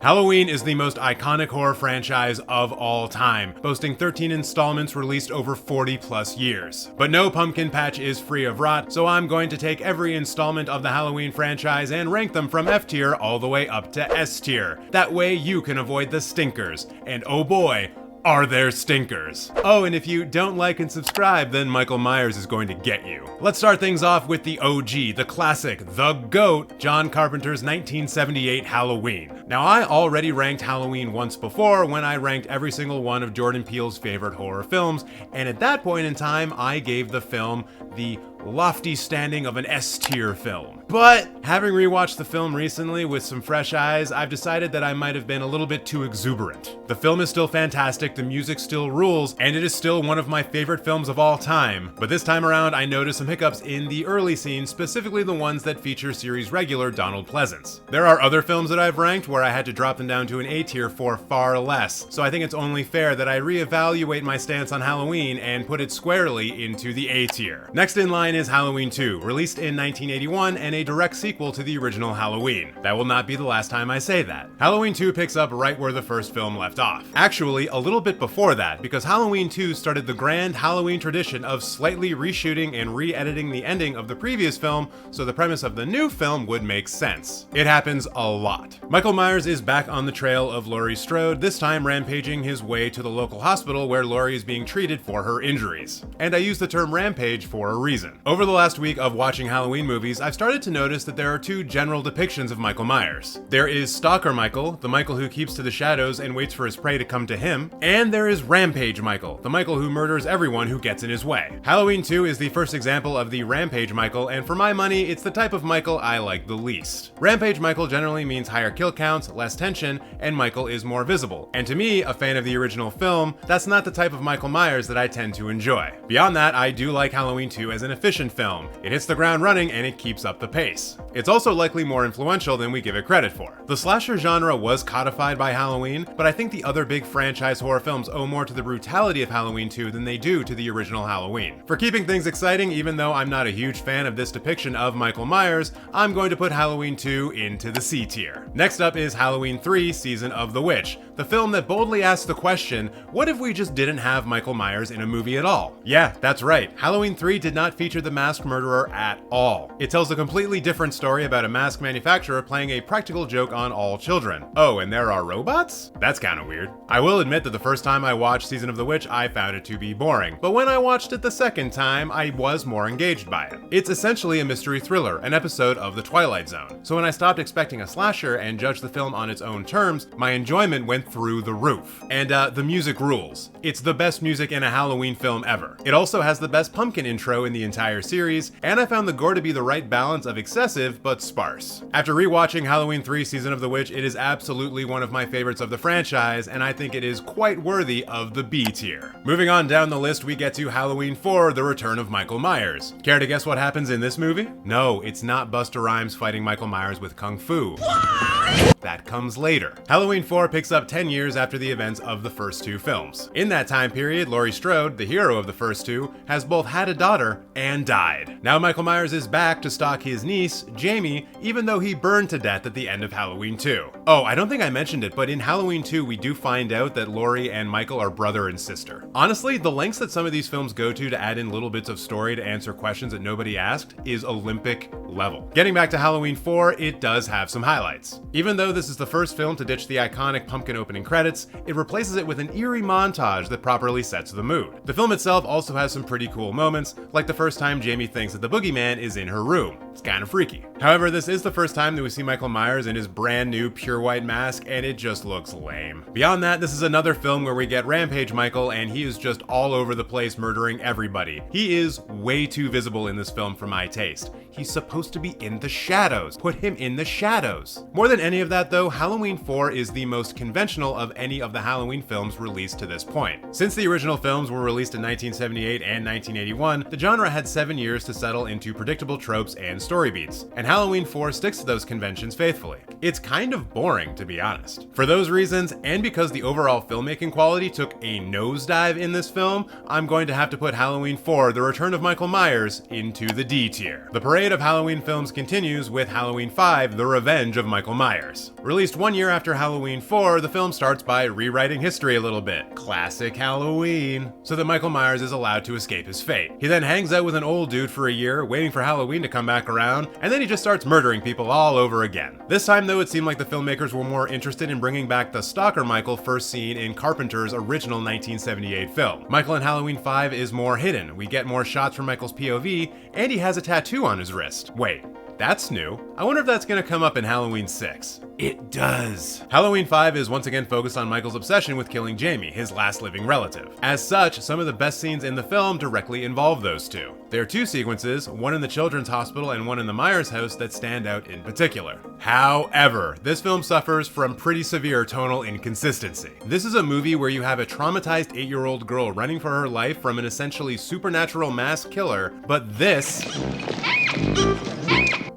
Halloween is the most iconic horror franchise of all time, boasting 13 installments released over 40 plus years. But no pumpkin patch is free of rot, so I'm going to take every installment of the Halloween franchise and rank them from F tier all the way up to S tier. That way you can avoid the stinkers. And oh boy, are there stinkers. Oh, and if you don't like and subscribe, then Michael Myers is going to get you. Let's start things off with the OG, the classic, the GOAT, John Carpenter's 1978 Halloween. Now, I already ranked Halloween once before when I ranked every single one of Jordan Peele's favorite horror films, and at that point in time, I gave the film the lofty standing of an S-tier film. But having rewatched the film recently with some fresh eyes, I've decided that I might have been a little bit too exuberant. The film is still fantastic, the music still rules, and it is still one of my favorite films of all time. But this time around, I noticed some hiccups in the early scenes, specifically the ones that feature series regular Donald Pleasence. There are other films that I've ranked where I had to drop them down to an A tier for far less, so I think it's only fair that I reevaluate my stance on Halloween and put it squarely into the A tier. Next in line is Halloween 2, released in 1981 and a direct sequel to the original Halloween. That will not be the last time I say that. Halloween 2 picks up right where the first film left off. Actually, a little bit before that, because Halloween 2 started the grand Halloween tradition of slightly reshooting and re-editing the ending of the previous film so the premise of the new film would make sense. It happens a lot. Michael Myers is back on the trail of Laurie Strode, this time rampaging his way to the local hospital where Laurie is being treated for her injuries. And I use the term rampage for a reason. Over the last week of watching Halloween movies, I've started to notice that there are two general depictions of Michael Myers. There is Stalker Michael, the Michael who keeps to the shadows and waits for his prey to come to him, and there is Rampage Michael, the Michael who murders everyone who gets in his way. Halloween 2 is the first example of the Rampage Michael, and for my money, it's the type of Michael I like the least. Rampage Michael generally means higher kill counts, less tension, and Michael is more visible. And to me, a fan of the original film, that's not the type of Michael Myers that I tend to enjoy. Beyond that, I do like Halloween 2 as an efficient film. It hits the ground running and it keeps up the pace. It's also likely more influential than we give it credit for. The slasher genre was codified by Halloween, but I think the other big franchise horror films owe more to the brutality of Halloween 2 than they do to the original Halloween. For keeping things exciting, even though I'm not a huge fan of this depiction of Michael Myers, I'm going to put Halloween 2 into the C tier. Next up is Halloween 3, Season of the Witch, the film that boldly asks the question, what if we just didn't have Michael Myers in a movie at all? Yeah, that's right. Halloween 3 did not feature the masked murderer at all. It tells a completely different story about a mask manufacturer playing a practical joke on all children. Oh, and there are robots? That's kinda weird. I will admit that the first time I watched Season of the Witch, I found it to be boring, but when I watched it the second time, I was more engaged by it. It's essentially a mystery thriller, an episode of The Twilight Zone. So when I stopped expecting a slasher and judged the film on its own terms, my enjoyment went through the roof. And the music rules. It's the best music in a Halloween film ever. It also has the best pumpkin intro in the entire series, and I found the gore to be the right balance of excessive but sparse. After rewatching Halloween 3 Season of the Witch, it is absolutely one of my favorites of the franchise, and I think it is quite worthy of the B tier. Moving on down the list, we get to Halloween 4, The Return of Michael Myers. Care to guess what happens in this movie? No, it's not Busta Rhymes fighting Michael Myers with Kung Fu. That comes later. Halloween 4 picks up 10 years after the events of the first two films. In that time period, Laurie Strode, the hero of the first two, has both had a daughter and died. Now Michael Myers is back to stalk his niece, Jamie, even though he burned to death at the end of Halloween 2. Oh, I don't think I mentioned it, but in Halloween 2, we do find out that Laurie and Michael are brother and sister. Honestly, the lengths that some of these films go to add in little bits of story to answer questions that nobody asked is Olympic level. Getting back to Halloween 4, it does have some highlights. Even though this is the first film to ditch the iconic pumpkin opening credits, it replaces it with an eerie montage that properly sets the mood. The film itself also has some pretty cool moments, like the first time Jamie thinks that the boogeyman is in her room. It's kind of freaky. However, this is the first time that we see Michael Myers in his brand new pure white mask, and it just looks lame. Beyond that, this is another film where we get Rampage Michael, and he is just all over the place murdering everybody. He is way too visible in this film for my taste. He's supposed to be in the shadows. Put him in the shadows. More than any of that though, Halloween 4 is the most conventional of any of the Halloween films released to this point. Since the original films were released in 1978 and 1981, the genre had 7 years to settle into predictable tropes and story beats, and Halloween 4 sticks to those conventions faithfully. It's kind of boring, to be honest. For those reasons, and because the overall filmmaking quality took a nosedive in this film, I'm going to have to put Halloween 4, The Return of Michael Myers, into the D tier. The parade parade of Halloween films continues with Halloween 5: The Revenge of Michael Myers. Released 1 year after Halloween 4, the film starts by rewriting history a little bit. Classic Halloween. So that Michael Myers is allowed to escape his fate. He then hangs out with an old dude for a year, waiting for Halloween to come back around, and then he just starts murdering people all over again. This time though, it seemed like the filmmakers were more interested in bringing back the stalker Michael first seen in Carpenter's original 1978 film. Michael in Halloween 5 is more hidden. We get more shots from Michael's POV, and he has a tattoo on his wrist. Wait, that's new. I wonder if that's gonna come up in Halloween 6. It does. Halloween 5 is once again focused on Michael's obsession with killing Jamie, his last living relative. As such, some of the best scenes in the film directly involve those two. There are two sequences, one in the children's hospital and one in the Myers house, that stand out in particular. However, this film suffers from pretty severe tonal inconsistency. This is a movie where you have a traumatized 8-year-old girl running for her life from an essentially supernatural mass killer, but this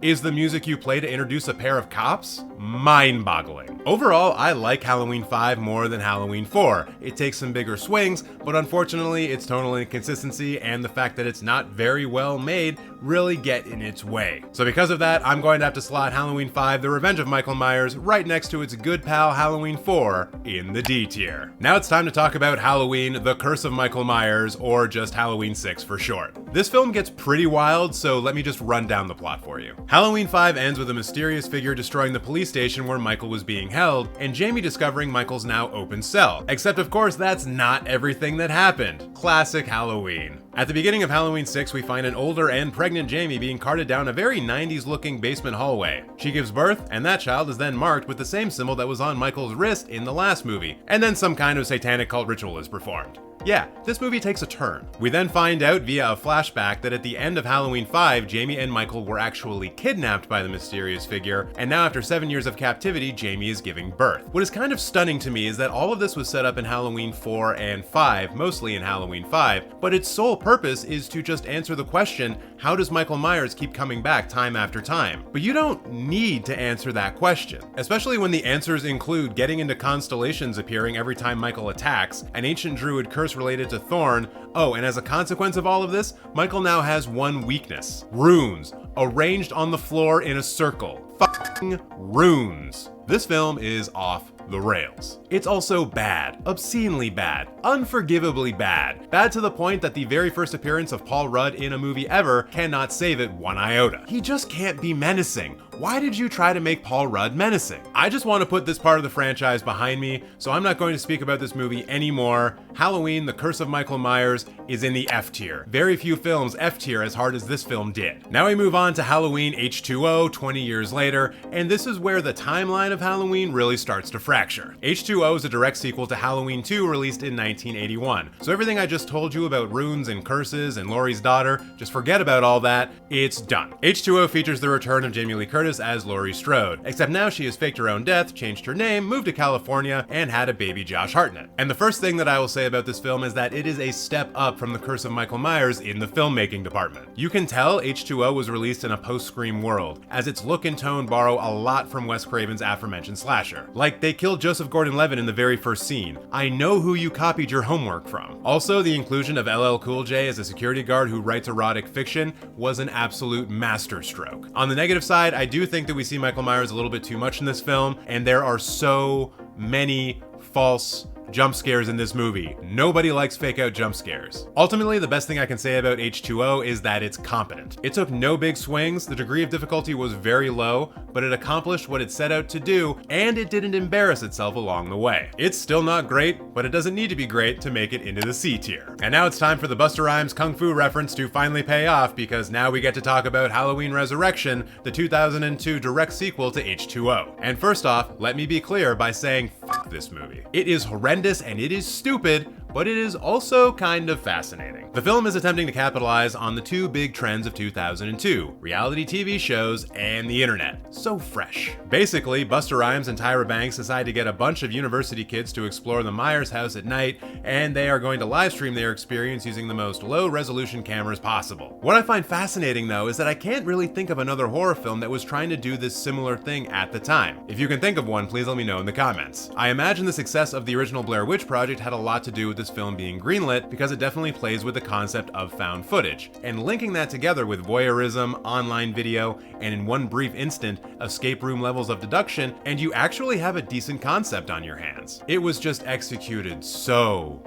is the music you play to introduce a pair of cops? Mind-boggling. Overall, I like Halloween 5 more than Halloween 4. It takes some bigger swings, but unfortunately its tonal inconsistency and the fact that it's not very well made really get in its way. So because of that, I'm going to have to slot Halloween 5: The Revenge of Michael Myers right next to its good pal Halloween 4 in the D tier. Now it's time to talk about Halloween: The Curse of Michael Myers, or just Halloween 6 for short. This film gets pretty wild, so let me just run down the plot for you. Halloween 5 ends with a mysterious figure destroying the police station where Michael was being held, and Jamie discovering Michael's now open cell. Except of course that's not everything that happened. Classic Halloween. At the beginning of Halloween 6, we find an older and pregnant Jamie being carted down a very 90s looking basement hallway. She gives birth, and that child is then marked with the same symbol that was on Michael's wrist in the last movie, and then some kind of satanic cult ritual is performed. Yeah, this movie takes a turn. We then find out via a flashback that at the end of Halloween 5, Jamie and Michael were actually kidnapped by the mysterious figure, and now after 7 years of captivity, Jamie is giving birth. What is kind of stunning to me is that all of this was set up in Halloween 4 and 5, mostly in Halloween 5, but its sole purpose is to just answer the question, how does Michael Myers keep coming back time after time? But you don't need to answer that question, especially when the answers include getting into constellations appearing every time Michael attacks, an ancient druid curse related to Thorn. Oh, and as a consequence of all of this, Michael now has one weakness: runes, arranged on the floor in a circle. Fucking runes. This film is off the rails. It's also bad, obscenely bad, unforgivably bad. Bad to the point that the very first appearance of Paul Rudd in a movie ever cannot save it one iota. He just can't be menacing. Why did you try to make Paul Rudd menacing? I just want to put this part of the franchise behind me, so I'm not going to speak about this movie anymore. Halloween: The Curse of Michael Myers is in the F tier. Very few films F tier as hard as this film did. Now we move on to Halloween H2O 20 years later, and this is where the timeline of Halloween really starts to fracture. H2O is a direct sequel to Halloween 2, released in 1981. So everything I just told you about runes and curses and Laurie's daughter, just forget about all that, it's done. H2O features the return of Jamie Lee Curtis as Laurie Strode, except now she has faked her own death, changed her name, moved to California, and had a baby Josh Hartnett. And the first thing that I will say about this film is that it is a step up from The Curse of Michael Myers in the filmmaking department. You can tell H2O was released in a post-Scream world, as its look and tone borrow a lot from Wes Craven's aforementioned slasher. Like, they killed Joseph Gordon-Levitt in the very first scene. I know who you copied your homework from. Also, the inclusion of LL Cool J as a security guard who writes erotic fiction was an absolute masterstroke. On the negative side, I do think that we see Michael Myers a little bit too much in this film, and there are so many false jump scares in this movie. Nobody likes fake out jump scares. Ultimately, the best thing I can say about H2O is that it's competent. It took no big swings, the degree of difficulty was very low, but it accomplished what it set out to do, and it didn't embarrass itself along the way. It's still not great, but it doesn't need to be great to make it into the C tier. And now it's time for the Busta Rhymes Kung Fu reference to finally pay off, because now we get to talk about Halloween Resurrection, the 2002 direct sequel to H2O. And first off, let me be clear by saying fuck this movie. It is horrendous and it is stupid, but it is also kind of fascinating. The film is attempting to capitalize on the two big trends of 2002, reality TV shows and the internet. So fresh. Basically, Busta Rhymes and Tyra Banks decide to get a bunch of university kids to explore the Myers house at night, and they are going to live stream their experience using the most low-resolution cameras possible. What I find fascinating though is that I can't really think of another horror film that was trying to do this similar thing at the time. If you can think of one, please let me know in the comments. I imagine the success of the original Blair Witch Project had a lot to do with the this film being greenlit because it definitely plays with the concept of found footage, and linking that together with voyeurism, online video, and in one brief instant, escape room levels of deduction, and you actually have a decent concept on your hands. It was just executed so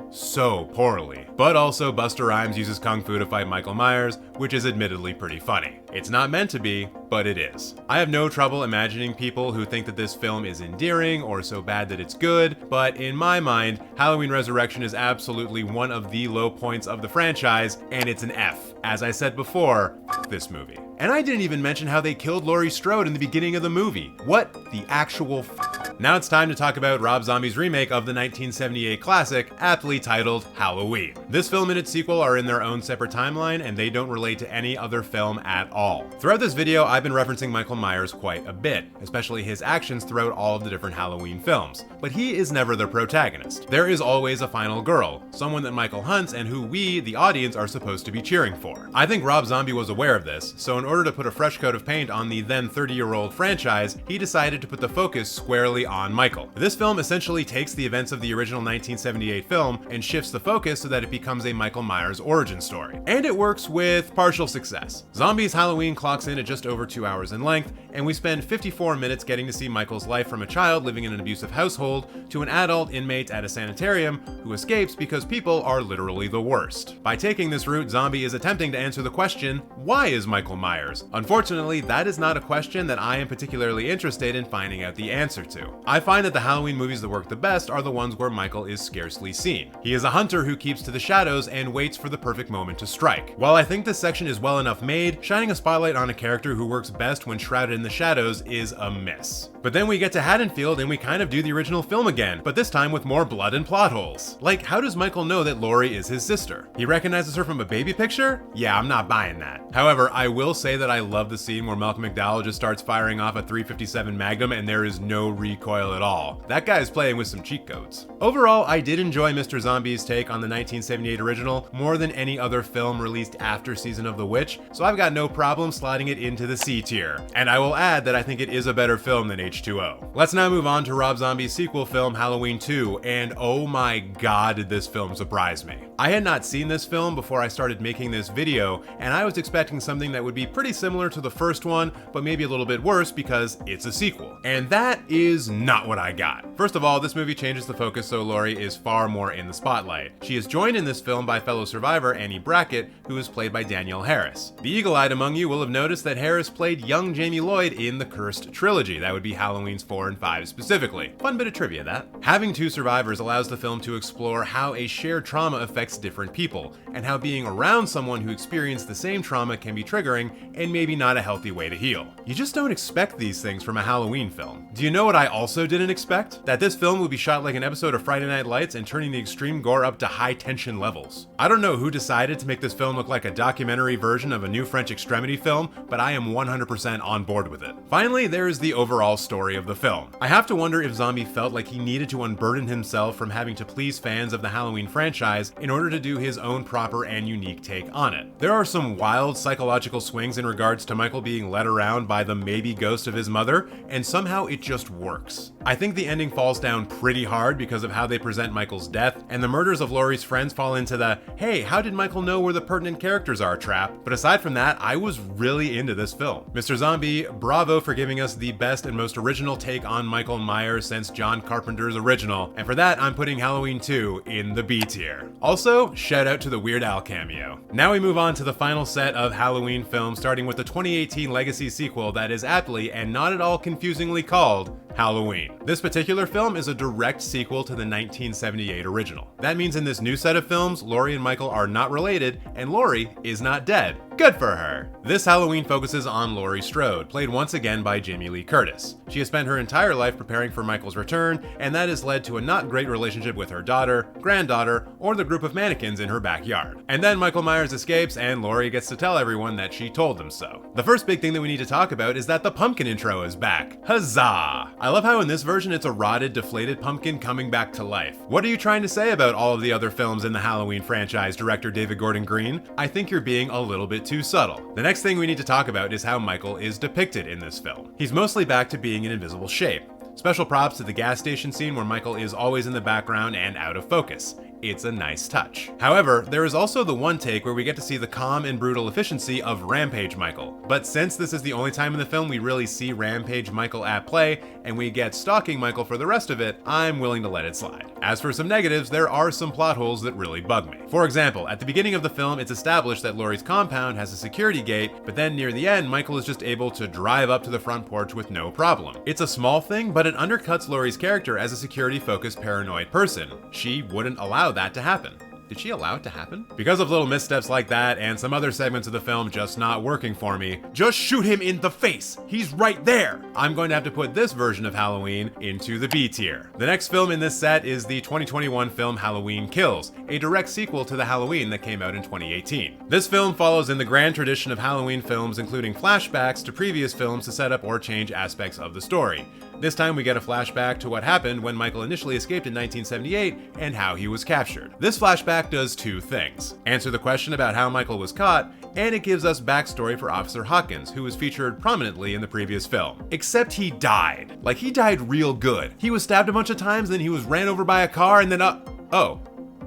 poorly. But also, Busta Rhymes uses kung fu to fight Michael Myers, which is admittedly pretty funny. It's not meant to be, but it is. I have no trouble imagining people who think that this film is endearing or so bad that it's good, but in my mind, Halloween Resurrection is absolutely one of the low points of the franchise, and it's an F. As I said before, f this movie. And I didn't even mention how they killed Laurie Strode in the beginning of the movie. What the actual f? Now it's time to talk about Rob Zombie's remake of the 1978 classic, aptly titled Halloween. This film and its sequel are in their own separate timeline, and they don't relate to any other film at all. Throughout this video, I've been referencing Michael Myers quite a bit, especially his actions throughout all of the different Halloween films. But he is never the protagonist. There is always a final girl, someone that Michael hunts and who we, the audience, are supposed to be cheering for. I think Rob Zombie was aware of this, so in order to put a fresh coat of paint on the then 30-year-old franchise, he decided to put the focus squarely on Michael. This film essentially takes the events of the original 1978 film and shifts the focus so that it becomes a Michael Myers origin story. And it works with partial success. Zombie's Halloween clocks in at just over 2 hours in length, and we spend 54 minutes getting to see Michael's life from a child living in an abusive household to an adult inmate at a sanitarium who escapes because people are literally the worst. By taking this route, Zombie is attempting to answer the question, why is Michael Myers? Unfortunately, that is not a question that I am particularly interested in finding out the answer to. I find that the Halloween movies that work the best are the ones where Michael is scarcely seen. He is a hunter who keeps to the shadows and waits for the perfect moment to strike. While I think this section is well enough made, shining a spotlight on a character who works best when shrouded in the shadows is a miss. But then we get to Haddonfield and we kind of do the original film again, but this time with more blood and plot holes. Like, how does Michael know that Laurie is his sister? He recognizes her from a baby picture? Yeah, I'm not buying that. However, I will say that I love the scene where Malcolm McDowell just starts firing off a .357 Magnum and there is no recoil at all. That guy is playing with some cheat codes. Overall, I did enjoy Mr. Zombie's take on the 1978 original more than any other film released after Season of the Witch, so I've got no problem sliding it into the C tier. And I will add that I think it is a better film than H2O. Let's now move on to Rob Zombie's sequel film Halloween 2, and oh my god did this film surprise me. I had not seen this film before I started making this video, and I was expecting something that would be pretty similar to the first one, but maybe a little bit worse because it's a sequel. And that is not what I got. First of all, this movie changes the focus so Laurie is far more in the spotlight. She is joined in this film by fellow survivor Annie Brackett, who is played by Danielle Harris. The eagle-eyed among you will have noticed that Harris played young Jamie Lloyd in the Cursed trilogy. That would be Halloween's 4 and 5 specifically. Fun bit of trivia, that. Having two survivors allows the film to explore how a shared trauma affects different people, and how being around someone who experienced the same trauma can be triggering and maybe not a healthy way to heal. You just don't expect these things from a Halloween film. Do you know what I also didn't expect? That this film would be shot like an episode of Friday Night Lights and turning the extreme gore up to high tension levels. I don't know who decided to make this film look like a documentary version of a new French extremity film, but I am 100% on board with it. Finally, there is the overall story of the film. I have to wonder if Zombie felt like he needed to unburden himself from having to please fans of the Halloween franchise in order to do his own proper and unique take on it. There are some wild psychological swings in regards to Michael being led around by the maybe ghost of his mother, and somehow it just works. I think the ending falls down pretty hard because of how they present Michael's death, and the murders of Laurie's friends fall into the, hey, how did Michael know where the pertinent characters are trap? But aside from that, I was really into this film. Mr. Zombie, bravo for giving us the best and most original take on Michael Myers since John Carpenter's original, and for that I'm putting Halloween 2 in the B tier. Also, shout out to the Weird Al cameo. Now we move on to the final set of Halloween films, starting with the 2018 legacy sequel that is aptly and not at all confusingly called Halloween. This particular film is a direct sequel to the 1978 original. That means in this new set of films, Laurie and Michael are not related, and Laurie is not dead. Good for her! This Halloween focuses on Laurie Strode, played once again by Jamie Lee Curtis. She has spent her entire life preparing for Michael's return, and that has led to a not great relationship with her daughter, granddaughter, or the group of mannequins in her backyard. And then Michael Myers escapes, and Laurie gets to tell everyone that she told them so. The first big thing that we need to talk about is that the pumpkin intro is back. Huzzah! I love how in this version it's a rotted, deflated pumpkin coming back to life. What are you trying to say about all of the other films in the Halloween franchise, director David Gordon Green? I think you're being a little bit too subtle. The next thing we need to talk about is how Michael is depicted in this film. He's mostly back to being in invisible shape. Special props to the gas station scene where Michael is always in the background and out of focus. It's a nice touch. However, there is also the one take where we get to see the calm and brutal efficiency of Rampage Michael. But since this is the only time in the film we really see Rampage Michael at play, and we get stalking Michael for the rest of it, I'm willing to let it slide. As for some negatives, there are some plot holes that really bug me. For example, at the beginning of the film, it's established that Laurie's compound has a security gate, but then near the end, Michael is just able to drive up to the front porch with no problem. It's a small thing, but it undercuts Laurie's character as a security-focused paranoid person. She wouldn't allow that to happen. Did she allow it to happen? Because of little missteps like that and some other segments of the film just not working for me, just shoot him in the face! He's right there! I'm going to have to put this version of Halloween into the B tier. The next film in this set is the 2021 film Halloween Kills, a direct sequel to the Halloween that came out in 2018. This film follows in the grand tradition of Halloween films, including flashbacks to previous films to set up or change aspects of the story. This time we get a flashback to what happened when Michael initially escaped in 1978 and how he was captured. This flashback does two things: answer the question about how Michael was caught, and it gives us backstory for Officer Hawkins, who was featured prominently in the previous film. Except he died. Like, he died real good. He was stabbed a bunch of times, then he was ran over by a car, and then oh,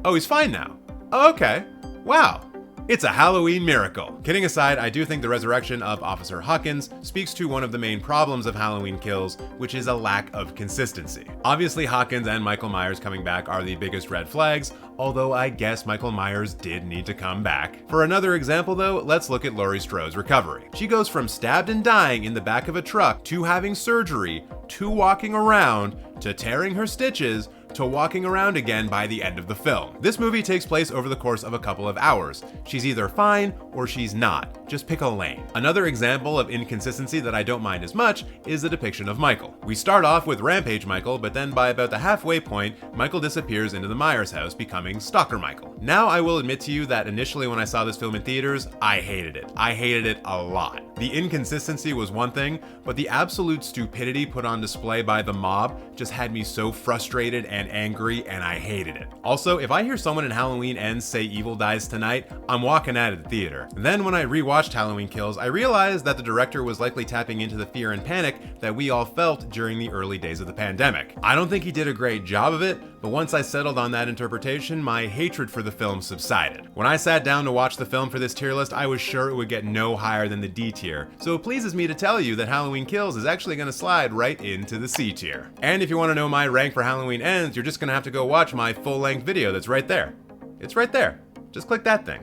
he's fine now. Oh, okay. Wow. It's a Halloween miracle. Kidding aside, I do think the resurrection of Officer Hawkins speaks to one of the main problems of Halloween Kills, which is a lack of consistency. Obviously, Hawkins and Michael Myers coming back are the biggest red flags, although I guess Michael Myers did need to come back. For another example though, let's look at Laurie Strode's recovery. She goes from stabbed and dying in the back of a truck, to having surgery, to walking around, to tearing her stitches, to walking around again by the end of the film. This movie takes place over the course of a couple of hours. She's either fine or she's not. Just pick a lane. Another example of inconsistency that I don't mind as much is the depiction of Michael. We start off with Rampage Michael, but then by about the halfway point, Michael disappears into the Myers house, becoming Stalker Michael. Now I will admit to you that initially when I saw this film in theaters, I hated it. I hated it a lot. The inconsistency was one thing, but the absolute stupidity put on display by the mob just had me so frustrated and angry, and I hated it. Also, if I hear someone in Halloween Ends say evil dies tonight, I'm walking out of the theater. Then when I rewatched Halloween Kills, I realized that the director was likely tapping into the fear and panic that we all felt during the early days of the pandemic. I don't think he did a great job of it, but once I settled on that interpretation, my hatred for the film subsided. When I sat down to watch the film for this tier list, I was sure it would get no higher than the D tier, so it pleases me to tell you that Halloween Kills is actually going to slide right into the C tier. And if you want to know my rank for Halloween Ends, you're just going to have to go watch my full-length video that's right there. It's right there. Just click that thing.